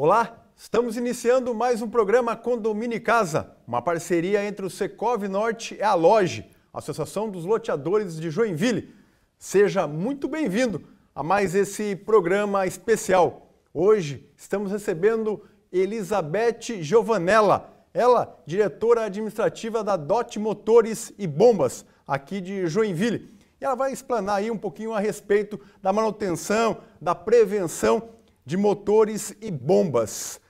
Olá, estamos iniciando mais um programa Condomínio Casa, uma parceria entre o Secov Norte e a LOGE, Associação dos Loteadores de Joinville. Seja muito bem-vindo a mais esse programa especial. Hoje estamos recebendo Elizabeth Giovanella, ela, diretora administrativa da DOT Motores e Bombas, aqui de Joinville. E ela vai explanar aí um pouquinho a respeito da manutenção, da prevenção de motores e bombas.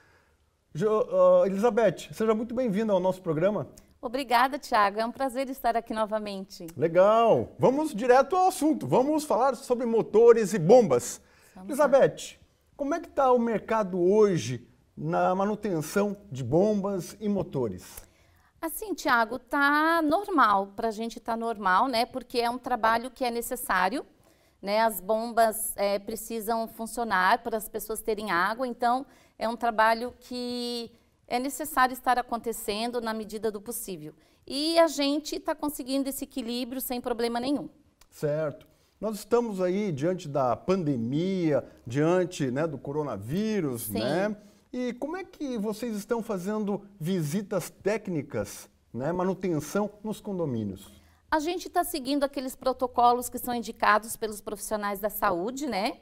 Elizabeth, seja muito bem-vinda ao nosso programa. Obrigada, Thiago. É um prazer estar aqui novamente. Legal. Vamos direto ao assunto. Vamos falar sobre motores e bombas. Elizabeth, como é que está o mercado hoje na manutenção de bombas e motores? Assim, Thiago, tá normal. Para a gente tá normal, né? Porque é um trabalho que é necessário, né? As bombas precisam funcionar para as pessoas terem água. Então, é um trabalho que é necessário estar acontecendo na medida do possível. E a gente está conseguindo esse equilíbrio sem problema nenhum. Certo. Nós estamos aí diante da pandemia, diante, né, do coronavírus, Sim. né? E como é que vocês estão fazendo visitas técnicas, né, manutenção nos condomínios? A gente está seguindo aqueles protocolos que são indicados pelos profissionais da saúde, né?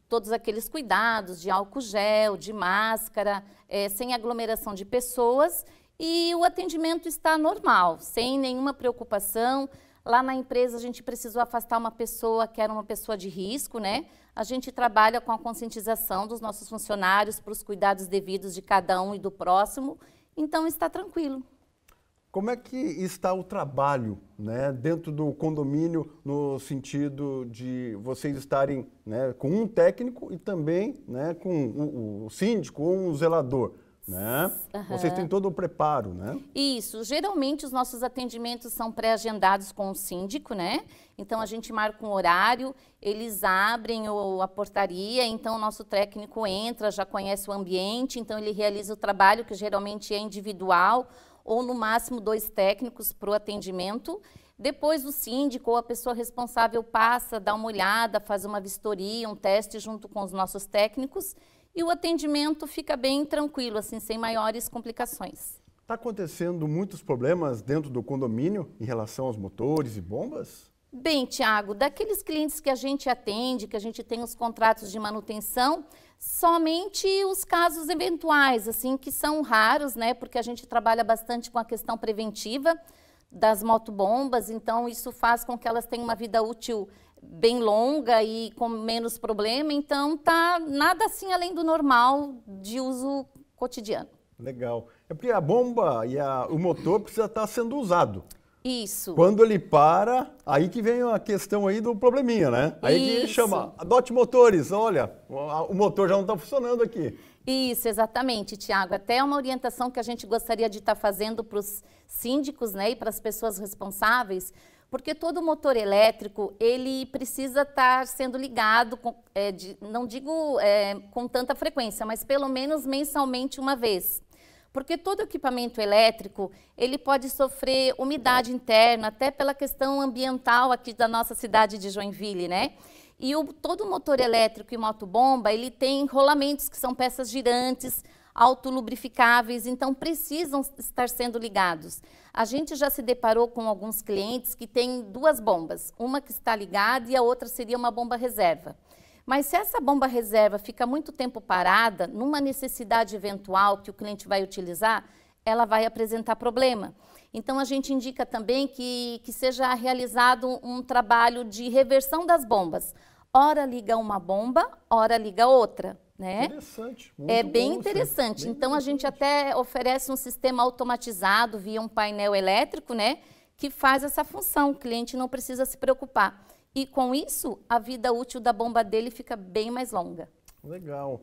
Todos aqueles cuidados de álcool gel, de máscara, sem aglomeração de pessoas, e o atendimento está normal, sem nenhuma preocupação. Lá na empresa a gente precisou afastar uma pessoa que era uma pessoa de risco, né? A gente trabalha com a conscientização dos nossos funcionários para os cuidados devidos de cada um e do próximo, então está tranquilo. Como é que está o trabalho, né, dentro do condomínio, no sentido de vocês estarem, né, com um técnico e também, né, com o síndico ou um zelador, né? Uhum. Vocês têm todo o preparo, né? Isso. Geralmente os nossos atendimentos são pré-agendados com o síndico, né? Então a gente marca um horário, eles abrem a portaria, então o nosso técnico entra, já conhece o ambiente, então ele realiza o trabalho, que geralmente é individual, ou no máximo 2 técnicos para o atendimento. Depois o síndico ou a pessoa responsável passa, dá uma olhada, faz uma vistoria, um teste junto com os nossos técnicos e o atendimento fica bem tranquilo, assim, sem maiores complicações. Está acontecendo muitos problemas dentro do condomínio em relação aos motores e bombas? Bem, Thiago, daqueles clientes que a gente atende, que a gente tem os contratos de manutenção, somente os casos eventuais, assim, que são raros, né? Porque a gente trabalha bastante com a questão preventiva das motobombas, então isso faz com que elas tenham uma vida útil bem longa e com menos problema, então tá nada assim além do normal de uso cotidiano. Legal. É porque a bomba e o motor precisa estar sendo usado. Isso. Quando ele para, aí que vem a questão aí do probleminha, né? Aí que chama, DOT Motores, olha, o motor já não está funcionando aqui. Isso, exatamente, Thiago. Até uma orientação que a gente gostaria de estar fazendo para os síndicos, né, e para as pessoas responsáveis, porque todo motor elétrico, ele precisa estar sendo ligado, não digo com tanta frequência, mas pelo menos mensalmente uma vez. Porque todo equipamento elétrico, ele pode sofrer umidade interna, até pela questão ambiental aqui da nossa cidade de Joinville, né? E todo motor elétrico e motobomba, ele tem rolamentos que são peças girantes, autolubrificáveis, então precisam estar sendo ligados. A gente já se deparou com alguns clientes que têm 2 bombas, uma que está ligada e a outra seria uma bomba reserva. Mas se essa bomba reserva fica muito tempo parada, numa necessidade eventual que o cliente vai utilizar, ela vai apresentar problema. Então, a gente indica também que seja realizado um trabalho de reversão das bombas. Ora liga uma bomba, ora liga outra, né? Interessante. É bem interessante. Então, a gente até oferece um sistema automatizado via um painel elétrico, né? Que faz essa função, o cliente não precisa se preocupar. E com isso, a vida útil da bomba dele fica bem mais longa. Legal.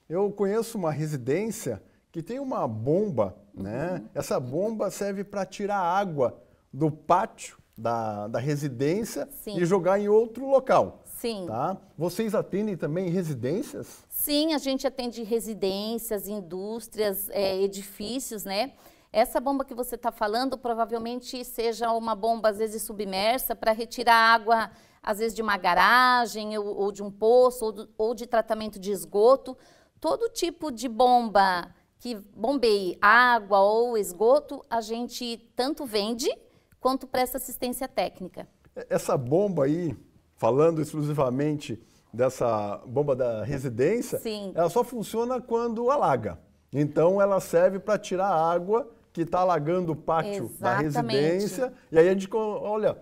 Eu conheço uma residência que tem uma bomba, né? Essa bomba serve para tirar água do pátio da residência. Sim. E jogar em outro local. Sim. Tá? Vocês atendem também residências? Sim, a gente atende residências, indústrias, edifícios, né? Essa bomba que você está falando provavelmente seja uma bomba, às vezes, submersa para retirar água, às vezes, de uma garagem ou de um poço ou de tratamento de esgoto. todo tipo de bomba que bombeie água ou esgoto, a gente tanto vende quanto presta assistência técnica. Essa bomba aí, falando exclusivamente dessa bomba da residência, Sim. ela só funciona quando alaga. Então, ela serve para tirar a água que está alagando o pátio Exatamente. da residência. E aí a gente, olha,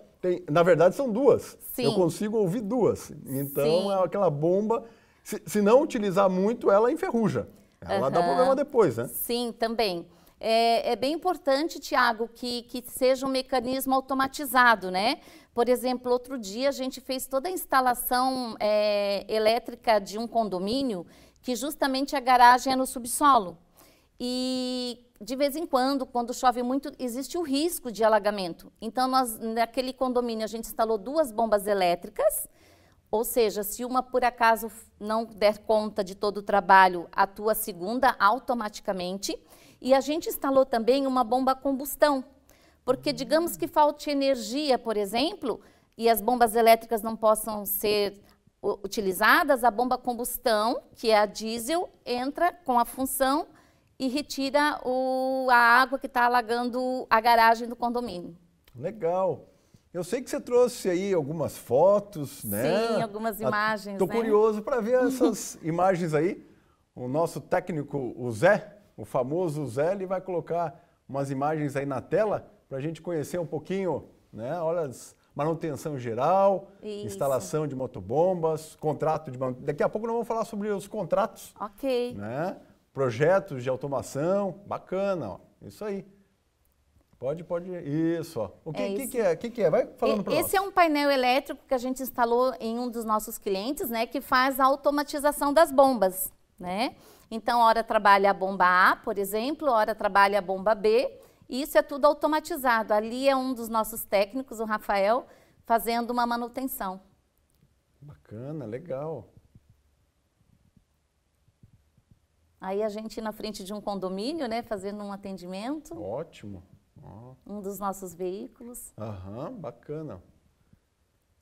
na verdade são duas. Sim. Eu consigo ouvir duas. Então, Sim. é aquela bomba, se não utilizar muito, ela enferruja. Ela dá problema depois, né? Sim, também. É bem importante, Tiago, que seja um mecanismo automatizado, né? Por exemplo, outro dia a gente fez toda a instalação elétrica de um condomínio que justamente a garagem é no subsolo. E de vez em quando chove muito, existe o risco de alagamento. Então, naquele condomínio, a gente instalou 2 bombas elétricas, ou seja, se uma por acaso não der conta de todo o trabalho, atua a segunda automaticamente. E a gente instalou também uma bomba a combustão, porque digamos que falte energia, por exemplo, e as bombas elétricas não possam ser utilizadas, a bomba a combustão, que é a diesel, entra com a função e retira a água que está alagando a garagem do condomínio. Legal. Eu sei que você trouxe aí algumas fotos, né? Sim, algumas imagens, Estou curioso para ver essas imagens aí. O nosso técnico, o Zé, o famoso Zé, ele vai colocar umas imagens aí na tela para a gente conhecer um pouquinho, né? Olha, manutenção geral, Isso. Instalação de motobombas, contrato de manutenção. Daqui a pouco nós vamos falar sobre os contratos. Ok. Né? Projetos de automação, bacana, ó. Isso aí. Pode. Isso, ó. O que é? Vai falando para nós. Esse é um painel elétrico que a gente instalou em um dos nossos clientes, né, que faz a automatização das bombas, né? Então, hora trabalha a bomba A, por exemplo, hora trabalha a bomba B, e isso é tudo automatizado. Ali é um dos nossos técnicos, o Rafael, fazendo uma manutenção. Bacana, legal. Aí a gente na frente de um condomínio, né, fazendo um atendimento. Ótimo. Um dos nossos veículos. Aham, bacana.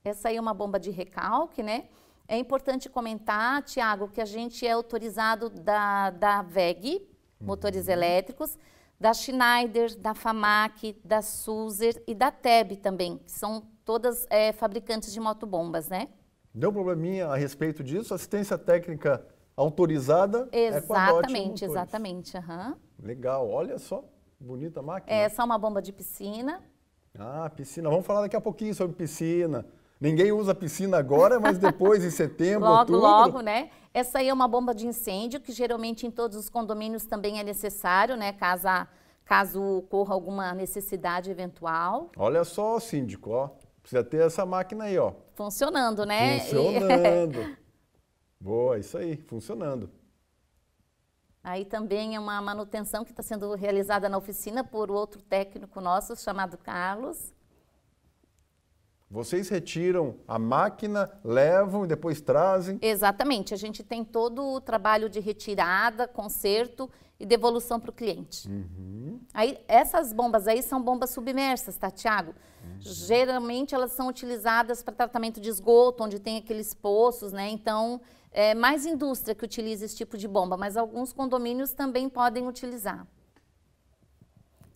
Essa aí é uma bomba de recalque, né? É importante comentar, Tiago, que a gente é autorizado da WEG, motores elétricos, da Schneider, da FAMAC, da Sulzer e da TEB também, que são todas fabricantes de motobombas, né? Deu probleminha a respeito disso? Assistência técnica autorizada é com a DOT Motores. Exatamente. Uhum. Legal, olha só, bonita máquina. Essa é uma bomba de piscina. Ah, piscina. Vamos falar daqui a pouquinho sobre piscina. Ninguém usa piscina agora, mas depois, em setembro, outubro... Logo, né? Essa aí é uma bomba de incêndio, que geralmente em todos os condomínios também é necessário, né? Caso ocorra alguma necessidade eventual. Olha só, síndico, ó. Precisa ter essa máquina aí, ó. Funcionando, né? Funcionando. Boa, isso aí, funcionando. Aí também é uma manutenção que está sendo realizada na oficina por outro técnico nosso, chamado Carlos. Vocês retiram a máquina, levam e depois trazem? Exatamente, a gente tem todo o trabalho de retirada, conserto e devolução para o cliente. Aí, essas bombas aí são bombas submersas, tá, Tiago? Geralmente elas são utilizadas para tratamento de esgoto, onde tem aqueles poços, né? Então, é mais indústria que utiliza esse tipo de bomba, mas alguns condomínios também podem utilizar.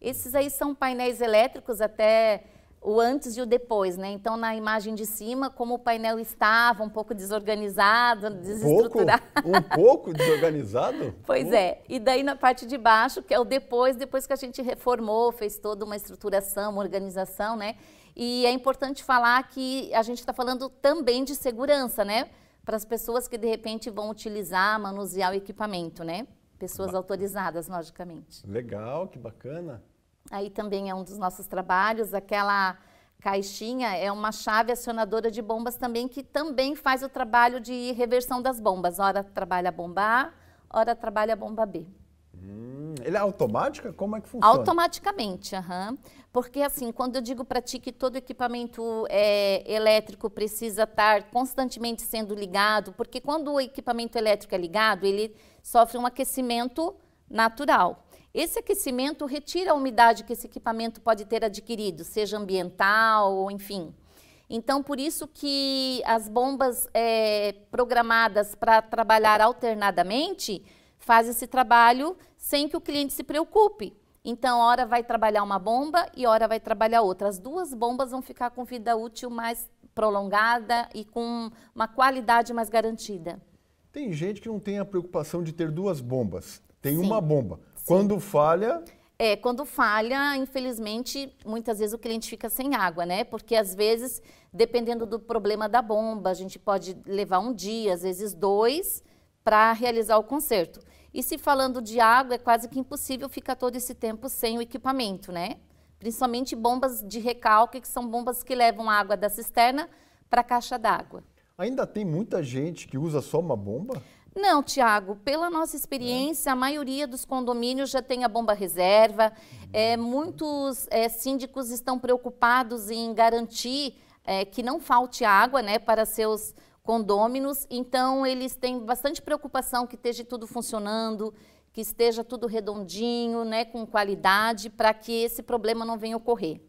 Esses aí são painéis elétricos até o antes e o depois, né? Então, na imagem de cima, como o painel estava um pouco desorganizado, desestruturado. Um pouco desorganizado? Pois é. E daí, na parte de baixo, que é o depois que a gente reformou, fez toda uma estruturação, uma organização, né? E é importante falar que a gente está falando também de segurança, né? Para as pessoas que, de repente, vão utilizar, manusear o equipamento, né? Pessoas autorizadas, logicamente. Legal, que bacana. Aí também é um dos nossos trabalhos, aquela caixinha é uma chave acionadora de bombas também, que também faz o trabalho de reversão das bombas. Ora trabalha a bomba A, ora trabalha a bomba B. Ele é automática? Como é que funciona? Automaticamente, porque assim, quando eu digo para ti que todo equipamento elétrico precisa estar constantemente sendo ligado, porque quando o equipamento elétrico é ligado, ele sofre um aquecimento natural. Esse aquecimento retira a umidade que esse equipamento pode ter adquirido, seja ambiental ou enfim. Então, por isso que as bombas programadas para trabalhar alternadamente fazem esse trabalho sem que o cliente se preocupe. Então, hora vai trabalhar uma bomba e hora vai trabalhar outra. As duas bombas vão ficar com vida útil mais prolongada e com uma qualidade mais garantida. Tem gente que não tem a preocupação de ter duas bombas. Tem Sim. uma bomba. Sim. Quando falha... Quando falha, infelizmente, muitas vezes o cliente fica sem água, né? Porque às vezes, dependendo do problema da bomba, a gente pode levar um dia, às vezes 2, para realizar o conserto. E se falando de água, é quase que impossível ficar todo esse tempo sem o equipamento, né? Principalmente bombas de recalque, que são bombas que levam água da cisterna para a caixa d'água. Ainda tem muita gente que usa só uma bomba? Não, Tiago, pela nossa experiência, a maioria dos condomínios já tem a bomba reserva. Muitos síndicos estão preocupados em garantir que não falte água, né, para seus condôminos. Então, eles têm bastante preocupação que esteja tudo funcionando, que esteja tudo redondinho, né, com qualidade, para que esse problema não venha ocorrer.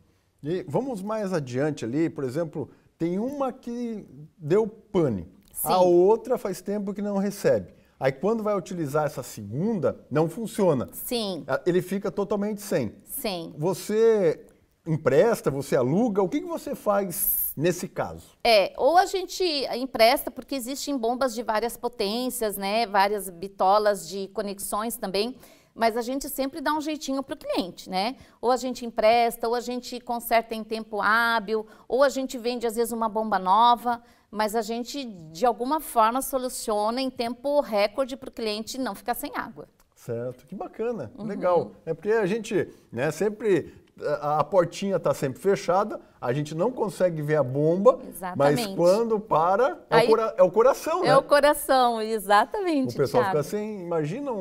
E vamos mais adiante ali, por exemplo, tem uma que deu pane. Sim. A outra faz tempo que não recebe. Aí quando vai utilizar essa segunda, não funciona. Sim. Ele fica totalmente sem. Sim. Você empresta, você aluga, o que você faz nesse caso? Ou a gente empresta, porque existem bombas de várias potências, né? Várias bitolas de conexões também. Mas a gente sempre dá um jeitinho para o cliente, né? Ou a gente empresta, ou a gente conserta em tempo hábil, ou a gente vende, às vezes, uma bomba nova, mas a gente, de alguma forma, soluciona em tempo recorde para o cliente não ficar sem água. Certo, que bacana, legal. É porque a gente, né, sempre, a portinha está sempre fechada, a gente não consegue ver a bomba, exatamente. Mas quando para, é o coração, né? É o coração, exatamente, O pessoal Thiago. fica sem, imagina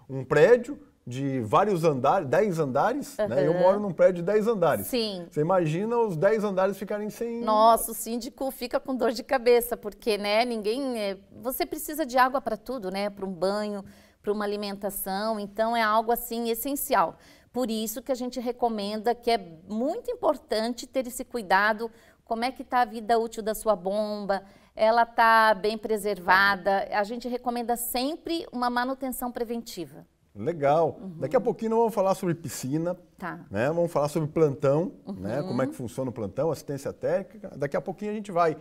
um prédio de vários andares, 10 andares, né? Eu moro num prédio de 10 andares. Sim. Você imagina os 10 andares ficarem sem... Nossa, o síndico fica com dor de cabeça, porque, né, você precisa de água para tudo, né? Para um banho, para uma alimentação, então é algo assim essencial. Por isso que a gente recomenda que é muito importante ter esse cuidado, como é que está a vida útil da sua bomba, ela está bem preservada. A gente recomenda sempre uma manutenção preventiva. Legal. Daqui a pouquinho nós vamos falar sobre piscina, Tá. né? Vamos falar sobre plantão, né? Como é que funciona o plantão, assistência técnica. Daqui a pouquinho a gente vai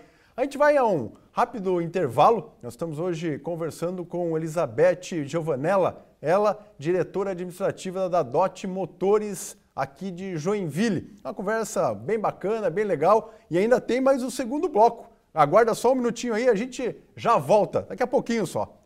a um rápido intervalo. Nós estamos hoje conversando com Elizabeth Giovanella, ela, diretora administrativa da DOT Motores aqui de Joinville. Uma conversa bem bacana, bem legal, e ainda tem mais o segundo bloco. Aguarda só um minutinho aí, a gente já volta, daqui a pouquinho só.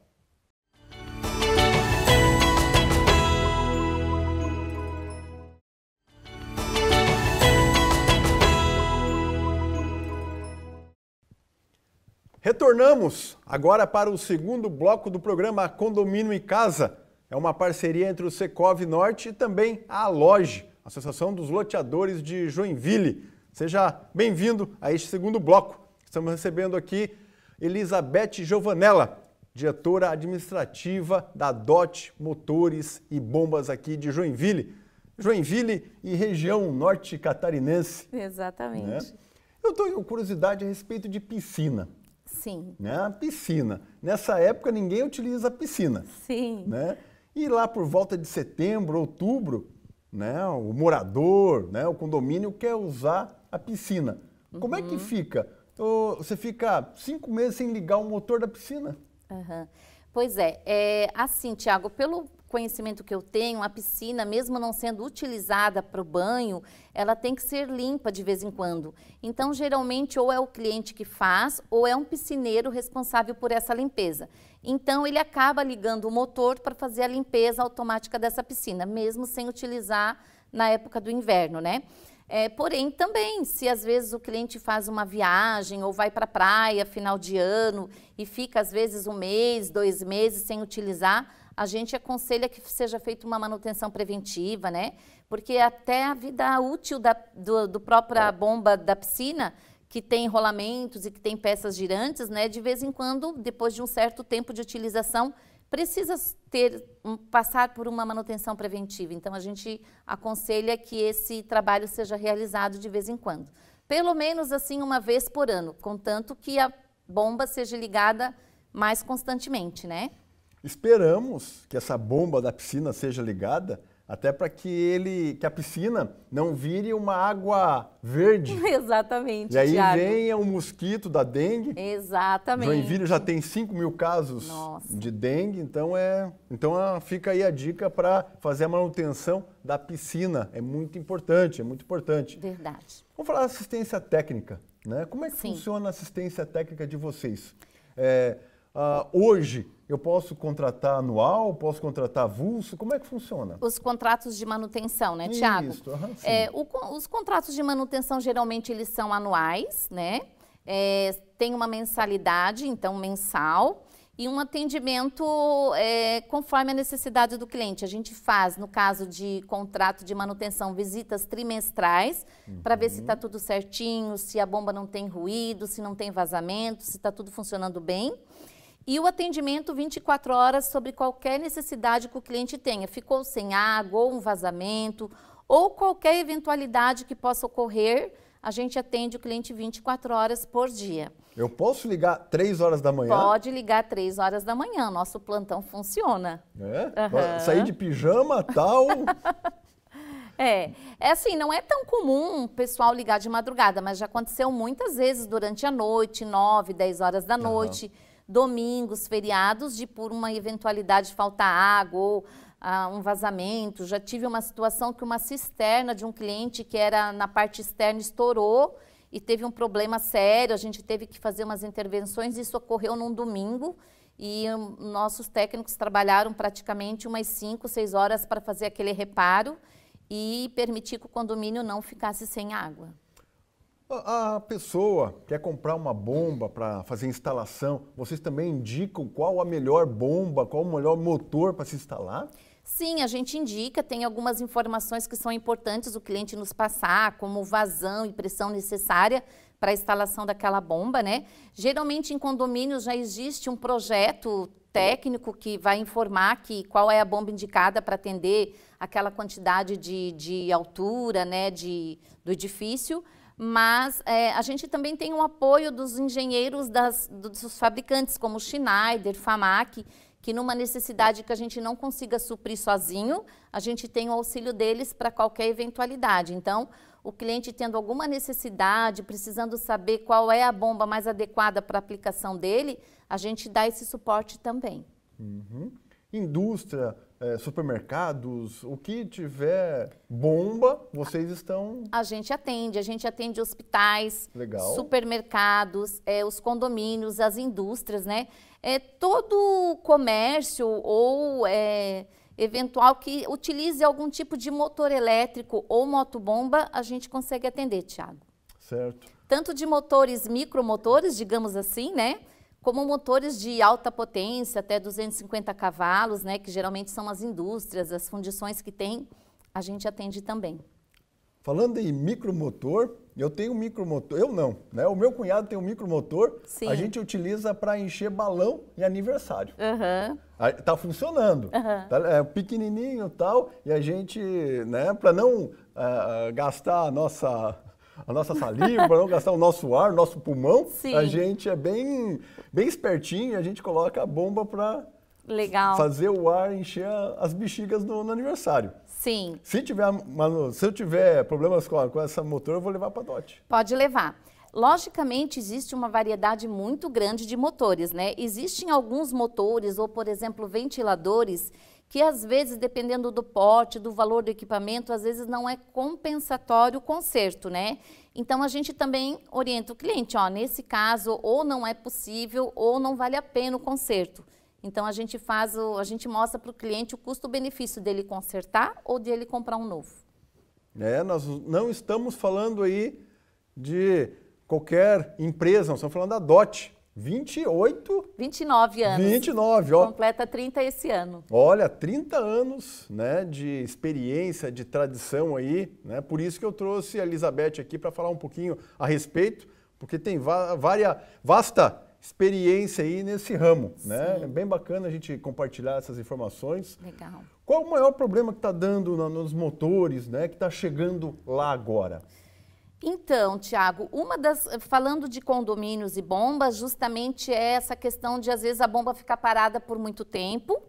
Retornamos agora para o segundo bloco do programa Condomínio e Casa. É uma parceria entre o Secov Norte e também a Aloge, Associação dos Loteadores de Joinville. Seja bem-vindo a este segundo bloco. Estamos recebendo aqui Elizabeth Giovanella, diretora administrativa da DOT Motores e Bombas aqui de Joinville. Joinville e região norte catarinense. Exatamente. Né? Eu estou com curiosidade a respeito de piscina. Sim. Né? Piscina. Nessa época ninguém utiliza piscina. Sim. Né? E lá por volta de setembro, outubro, né, o morador, né, o condomínio quer usar a piscina. Como é que fica? Você fica 5 meses sem ligar o motor da piscina? Pois assim, Thiago, pelo conhecimento que eu tenho, a piscina, mesmo não sendo utilizada para o banho, ela tem que ser limpa de vez em quando. Então, geralmente, ou é o cliente que faz, ou é um piscineiro responsável por essa limpeza. Então, ele acaba ligando o motor para fazer a limpeza automática dessa piscina, mesmo sem utilizar na época do inverno, né? Porém, também, se às vezes o cliente faz uma viagem ou vai para a praia final de ano e fica às vezes 1 mês, 2 meses sem utilizar, a gente aconselha que seja feita uma manutenção preventiva, né? Porque até a vida útil do própria bomba da piscina, que tem rolamentos e que tem peças girantes, né? De vez em quando, depois de um certo tempo de utilização, precisa passar por uma manutenção preventiva. Então, a gente aconselha que esse trabalho seja realizado de vez em quando. Pelo menos assim uma vez por ano, contanto que a bomba seja ligada mais constantemente, né? Esperamos que essa bomba da piscina seja ligada, até para que a piscina não vire uma água verde. Exatamente, E aí Thiago. venha o mosquito da dengue. Exatamente. Joinville já tem 5 mil casos de dengue, então fica aí a dica para fazer a manutenção da piscina. É muito importante, é muito importante. Verdade. Vamos falar da assistência técnica, né? Como é que Sim. funciona a assistência técnica de vocês? Hoje, eu posso contratar anual, posso contratar avulso? Como é que funciona? Os contratos de manutenção, né, Thiago? Isso, os contratos de manutenção, geralmente, eles são anuais, né? Tem uma mensalidade, então, mensal, e um atendimento conforme a necessidade do cliente. A gente faz, no caso de contrato de manutenção, visitas trimestrais, para ver se está tudo certinho, se a bomba não tem ruído, se não tem vazamento, se está tudo funcionando bem. E o atendimento 24 horas sobre qualquer necessidade que o cliente tenha. Ficou sem água, ou um vazamento, ou qualquer eventualidade que possa ocorrer, a gente atende o cliente 24 horas por dia. Eu posso ligar 3 horas da manhã? Pode ligar 3 horas da manhã, nosso plantão funciona. Sair de pijama, tal... Assim, não é tão comum o pessoal ligar de madrugada, mas já aconteceu muitas vezes durante a noite, 9, 10 horas da noite, domingos, feriados, de por uma eventualidade faltar água ou um vazamento. Já tive uma situação que uma cisterna de um cliente que era na parte externa estourou e teve um problema sério, a gente teve que fazer umas intervenções, isso ocorreu num domingo e nossos técnicos trabalharam praticamente umas 5, 6 horas para fazer aquele reparo e permitir que o condomínio não ficasse sem água. A pessoa quer comprar uma bomba para fazer instalação, vocês também indicam qual a melhor bomba, qual o melhor motor para se instalar? Sim, a gente indica, tem algumas informações que são importantes o cliente nos passar, como vazão e pressão necessária para a instalação daquela bomba, né? Geralmente em condomínios já existe um projeto técnico que vai informar qual é a bomba indicada para atender aquela quantidade de altura, né, do edifício. Mas a gente também tem o apoio dos engenheiros dos fabricantes, como Schneider, Famac, que numa necessidade que a gente não consiga suprir sozinho, a gente tem o auxílio deles para qualquer eventualidade. Então, o cliente tendo alguma necessidade, precisando saber qual é a bomba mais adequada para a aplicação dele, a gente dá esse suporte também. Indústria, supermercados, o que tiver bomba, vocês estão... A gente atende hospitais, Legal. Supermercados, os condomínios, as indústrias, né? Todo comércio ou eventual que utilize algum tipo de motor elétrico ou motobomba, a gente consegue atender, Thiago. Certo. Tanto de motores, micromotores, digamos assim, né? Como motores de alta potência, até 250 cavalos, né? Que geralmente são as indústrias, as fundições que tem, a gente atende também. Falando em micromotor, eu tenho um micromotor, eu não, né? O meu cunhado tem um micromotor, Sim. A gente utiliza para encher balão em aniversário. Aham. Tá funcionando, é pequenininho e tal, e a gente, né, para não gastar a nossa saliva, para não gastar o nosso ar, o nosso pulmão, Sim. A gente é bem espertinho, a gente coloca a bomba para fazer o ar encher as bexigas no aniversário. Sim. Se eu tiver problemas com essa motor, eu vou levar para a DOT. Pode levar. Logicamente, existe uma variedade muito grande de motores, né? Existem alguns motores, ou, por exemplo, ventiladores, que às vezes, dependendo do porte, do valor do equipamento, às vezes não é compensatório o conserto, né? Então, a gente também orienta o cliente, ó, nesse caso, ou não é possível, ou não vale a pena o conserto. Então, a gente mostra para o cliente o custo-benefício dele consertar ou dele comprar um novo. Nós não estamos falando aí de qualquer empresa, nós estamos falando da DOT. 29 anos. 29, ó. Completa 30 esse ano. Olha, 30 anos, né, de experiência, de tradição aí, né? Por isso que eu trouxe a Elizabeth aqui para falar um pouquinho a respeito, porque tem vasta experiência aí nesse ramo, né? É bem bacana a gente compartilhar essas informações. Legal. Qual o maior problema que está dando nos motores, né, que está chegando lá agora? Então, Tiago, falando de condomínios e bombas, justamente é essa questão de, às vezes, a bomba ficar parada por muito tempo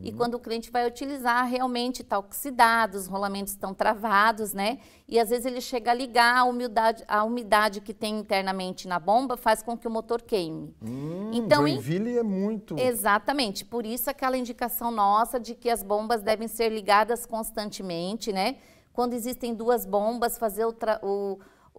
e quando o cliente vai utilizar, realmente está oxidado, os rolamentos estão travados, né? E, às vezes, ele chega a ligar, a umidade que tem internamente na bomba faz com que o motor queime. Então, Joinville é muito... Exatamente, por isso aquela indicação nossa de que as bombas devem ser ligadas constantemente, né? Quando existem duas bombas, fazer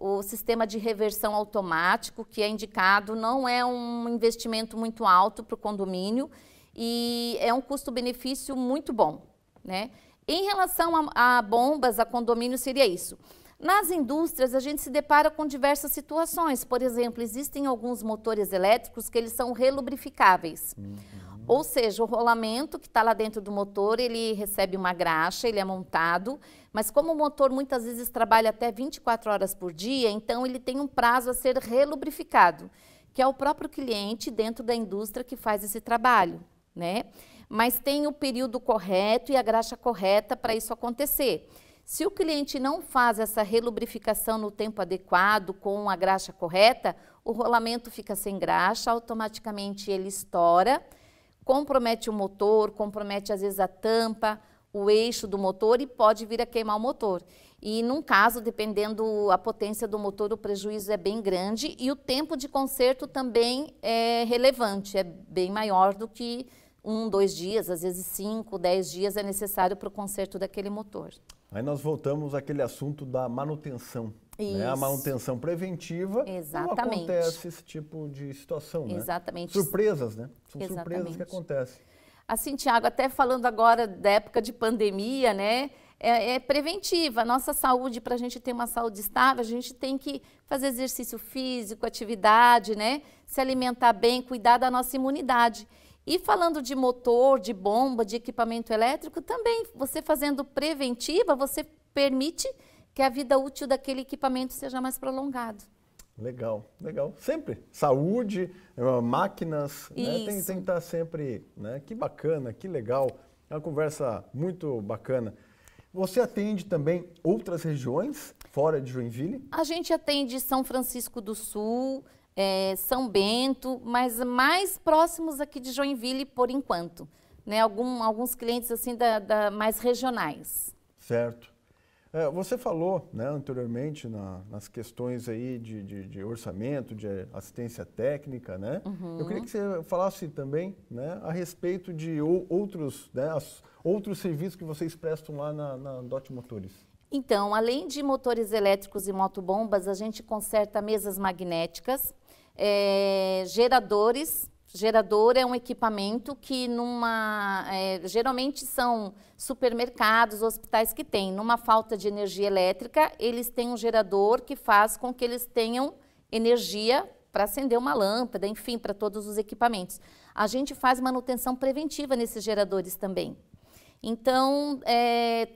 o sistema de reversão automático, que é indicado, não é um investimento muito alto para o condomínio e é um custo-benefício muito bom, né? Em relação a bombas, a condomínio, seria isso. Nas indústrias, a gente se depara com diversas situações. Por exemplo, existem alguns motores elétricos que eles são relubrificáveis. Ou seja, o rolamento que está lá dentro do motor, ele recebe uma graxa, ele é montado, mas como o motor muitas vezes trabalha até 24 horas por dia, então ele tem um prazo a ser relubrificado, que é o próprio cliente dentro da indústria que faz esse trabalho, né? Mas tem o período correto e a graxa correta para isso acontecer. Se o cliente não faz essa relubrificação no tempo adequado, com a graxa correta, o rolamento fica sem graxa, automaticamente ele estoura, compromete o motor, compromete às vezes a tampa, o eixo do motor e pode vir a queimar o motor. E num caso, dependendo a potência do motor, o prejuízo é bem grande e o tempo de conserto também é relevante, é bem maior do que 1, 2 dias, às vezes 5, 10 dias é necessário para o conserto daquele motor. Aí nós voltamos àquele assunto da manutenção. Né? A manutenção preventiva. Exatamente. Não acontece esse tipo de situação, né? Exatamente. Surpresas, né? São Exatamente. Surpresas que acontecem. Assim, Tiago, até falando agora da época de pandemia, né? É preventiva. A nossa saúde, para a gente ter uma saúde estável, a gente tem que fazer exercício físico, atividade, né? Se alimentar bem, cuidar da nossa imunidade. E falando de motor, de bomba, de equipamento elétrico, também você fazendo preventiva, você permite que a vida útil daquele equipamento seja mais prolongada. Legal, legal. Sempre. Saúde, máquinas, né? Tem que estar sempre, né? Que bacana, que legal. É uma conversa muito bacana. Você atende também outras regiões fora de Joinville? A gente atende São Francisco do Sul, São Bento, mas mais próximos aqui de Joinville por enquanto, né? Alguns clientes assim mais regionais. Certo. Você falou, né, anteriormente nas questões aí de orçamento, de assistência técnica, né? Eu queria que você falasse também, né, a respeito de outros, né, outros serviços que vocês prestam lá na DOT Motores. Então, além de motores elétricos e motobombas, a gente conserta mesas magnéticas, geradores. Gerador é um equipamento que geralmente são supermercados, hospitais que têm. Numa falta de energia elétrica, eles têm um gerador que faz com que eles tenham energia para acender uma lâmpada, enfim, para todos os equipamentos. A gente faz manutenção preventiva nesses geradores também. Então,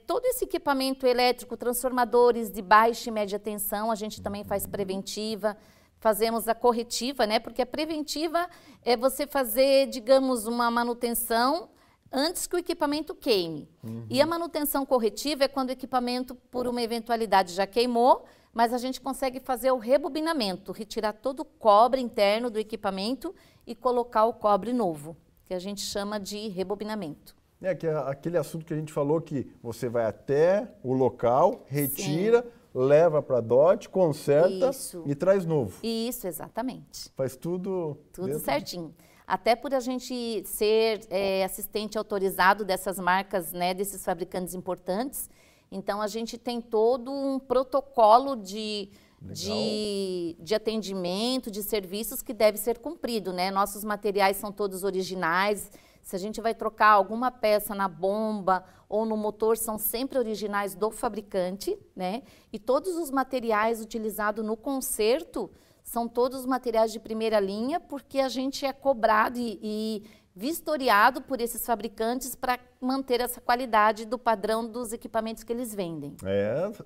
todo esse equipamento elétrico, transformadores de baixa e média tensão, a gente também faz preventiva. Fazemos a corretiva, né? Porque a preventiva é você fazer, digamos, uma manutenção antes que o equipamento queime. E a manutenção corretiva é quando o equipamento, por uma eventualidade, já queimou, mas a gente consegue fazer o rebobinamento, retirar todo o cobre interno do equipamento e colocar o cobre novo, que a gente chama de rebobinamento. Que é aquele assunto que a gente falou que você vai até o local, retira... Sim. Leva para a DOT, conserta e traz novo. Isso, exatamente. Faz tudo certinho. Até por a gente ser assistente autorizado dessas marcas, né, desses fabricantes importantes, então a gente tem todo um protocolo de atendimento, de serviços que deve ser cumprido, né? Nossos materiais são todos originais. Se a gente vai trocar alguma peça na bomba ou no motor, são sempre originais do fabricante, né? E todos os materiais utilizados no conserto são todos materiais de primeira linha, porque a gente é cobrado e vistoriado por esses fabricantes para manter essa qualidade do padrão dos equipamentos que eles vendem.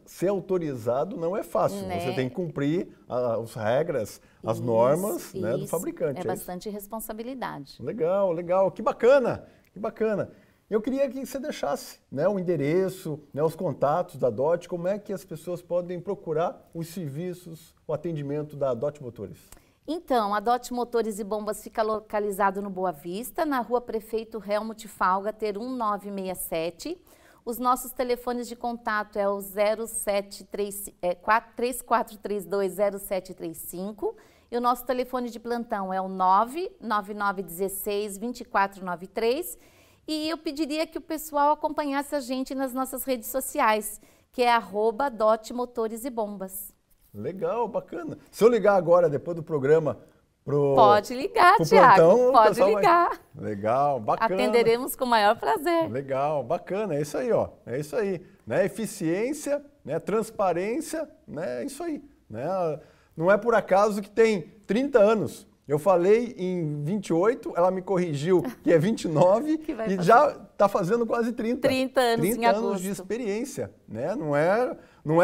Ser autorizado não é fácil, né? Você tem que cumprir as regras, as normas, né, do fabricante. É bastante responsabilidade. Legal, legal, que bacana, que bacana. Eu queria que você deixasse, né, o endereço, né, os contatos da DOT, como é que as pessoas podem procurar os serviços, o atendimento da DOT Motores. Então, a DOT Motores e Bombas fica localizado no Boa Vista, na rua Prefeito Helmut Falgater 1967. Os nossos telefones de contato é o 3432-0735 e o nosso telefone de plantão é o 99916-2493. E eu pediria que o pessoal acompanhasse a gente nas nossas redes sociais, que é @DOT Motores e Bombas. Legal, bacana. Se eu ligar agora, depois do programa, Pode ligar, Tiago, pode ligar. Legal, bacana. Atenderemos com o maior prazer. Legal, bacana, é isso aí, ó. É isso aí, né? Eficiência, né? Transparência, né? É isso aí, né? Não é por acaso que tem 30 anos. Eu falei em 28, ela me corrigiu que é 29 e já está fazendo quase 30. 30 anos 30 em agosto. anos de experiência, né? Não é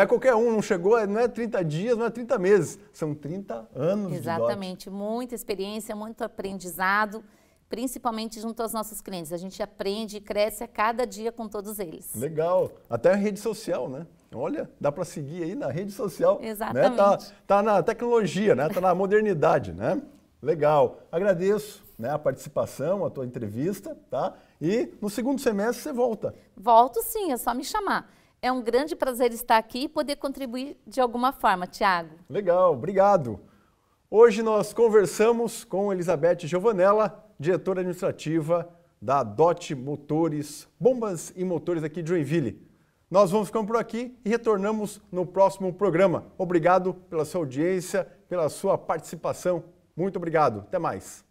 qualquer um, não chegou, não é 30 dias, não é 30 meses, são 30 anos de DOT. Exatamente, muita experiência, muito aprendizado, principalmente junto aos nossos clientes. A gente aprende e cresce a cada dia com todos eles. Legal, até a rede social, né? Olha, dá para seguir aí na rede social. Exatamente. Né? Tá na tecnologia, né? Tá na modernidade, né? Legal, agradeço, né, a participação, a tua entrevista, tá? E no segundo semestre você volta. Volto sim, é só me chamar. É um grande prazer estar aqui e poder contribuir de alguma forma, Tiago. Legal, obrigado. Hoje nós conversamos com Elizabeth Giovanella, diretora administrativa da DOT Motores, Bombas e Motores aqui de Joinville. Nós vamos ficando por aqui e retornamos no próximo programa. Obrigado pela sua audiência, pela sua participação. Muito obrigado. Até mais.